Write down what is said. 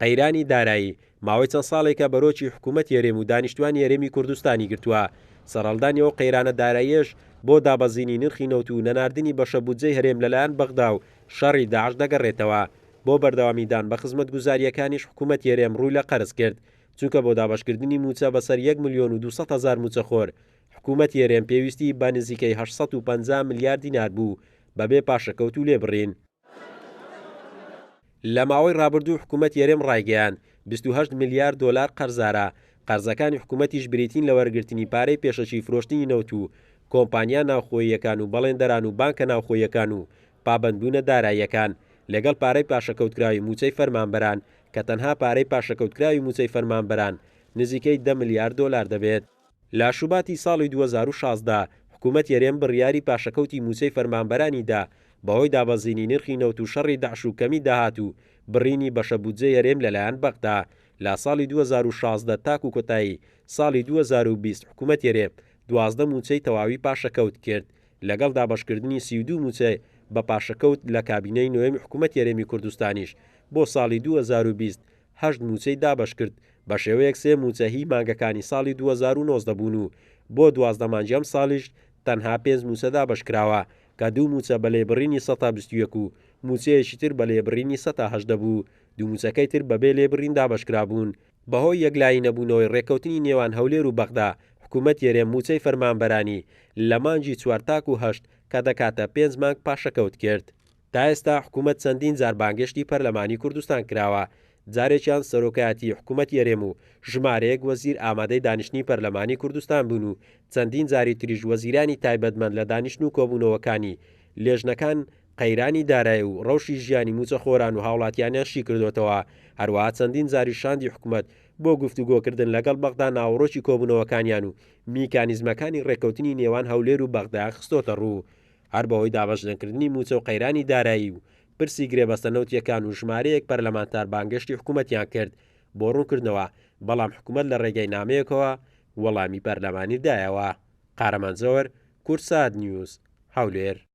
قەیرانی دارایی ماوەی چەند ساڵێکە بەرۆکی حکوومەت هێرێم و دانیشتوانی هێرێمی کوردستانی گرتووە. سەرەڵدانی ئەو قەیرانە داراییەش بۆ دابەزینی نرخی نەوت و نەناردنی بەشە بودجەی هەرێم لەلایەن بەغدا و شەڕی داعش دەگەڕێتەوە. بۆ بەردەوامیدان بە خزمەت گوزاریەکانیش حکوومەت هێرێم ڕووی لە قەرز کرد، چونکە بۆ دابەشکردنی موچە بەسەر 1,200,000 موچەخۆر حکوومەت هێرێم پێویستی بە نزیکەی 850 ملیار دینار بوو بەبێ پاشەکەوت و لێبڕین. لە ماوەی ڕابردوو حکوومەت هێرێم ڕایگەیان 28 ملیار دۆلار قەرزارە. قەرزەکانی حکوومەتیش بریتین لە وەرگرتنی پارەی پێشەچی فرۆشتنی نەوت و کۆمپانیا ناوخۆییەکان و بەڵێندەران و بانکە ناوخۆییەکان و پابەندبوونە داراییەکان لەگەڵ پارەی پاشەکەوتکراوی موچەی فەرمانبەران کە تەنها پارەی پاشەکەوتکراوی موچەی فەرمانبەران نزیکەی 10 ملیار دۆلار دەبێت. لە شوباتی ساڵی 2016 حکوومەت هێرێم بڕیاری پاشەکەوتی موچەی فەرمانبەرانیدا بەهۆی دابەزینی نرخی نەوت و شەڕی داعش و کەمی داهات و بڕینی بەشە بودجەی هەرێم لەلایەن بەغدا. لە ساڵی 2016 تاکو کۆتایی ساڵی 2020 حکوومەت هێرێم 12 موچەی تەواوی پاشەکەوت کرد، لەگەڵ دابەشکردنی 32 موچەی بە پاشەکەوت لە کابینەی نوێمی حکوومەت هێرێمی کوردستانیش بۆ ساڵی 2020 8 موچەی دابەش کرد، بە شێوەیەک 3 موچە هی مانگەکانی ساڵی 2019 بوون و بۆ 12 مانگی ئەم ساڵیش تەنها 5 موچە دابەشکراوە کە 2 موچە بە لێبڕینی 121 و موچەیەکی تر بە لێبڕینی 180 بوو. 2 موچەکەی تر بەبێ لێبڕین دابەشکرابوون. بەهۆی یەکلایی نەبوونەوەی ڕێکەوتنی نێوان هەولێر و بەغدا حکوومەت هێرێم موچەی فەرمانبەرانی لە مانگی 4 تاکو 8 کە دەکاتە 5 مانگ پاشەکەوت کرد. تا ئێستا حکوومەت چەندین جار بانگشتی پەرلەمانی کوردستان کراوە، جارێکیان سەرۆکایەتی حکوومەت هێرێم و ژمارەیەک وەزیر ئامادەی دانیشتنی پەرلەمانی کوردستان بوون و چەندین جاری تریژ وەزیرانی تایبەتمەند لە دانیشتن و کۆبوونەوەکانی لێژنەکان قەیرانی دارایی و ڕەوشی ژیانی موچەخۆران و هاوڵاتیانیان شی کردوێتەوە. هەروەها چەندین جاری شاندی حکوومەت بۆ گفتوگۆکردن لەگەڵ بەغدا ناوەڕۆکی کۆبوونەوەکانیان و میکانیزمەکانی ڕێکەوتنی نێوان هەولێر و بەغدا خستۆتە ڕوو. هەر بەهۆی دابەشکردنی موچە و قەیرانی دارایی و پرسی گرێبەستە نەوتیەکان و ژمارەیەک پەرلەمانتار بانگشتی حکوومەتیان کرد بۆ ڕوونکردنەوە، بەڵام حکوومەت لە ڕێگەی نامەیەکەوە وەڵامی پەرلەمانی دایەوە. قارەمانزەوەر، کورسات نیوز، هەولێر.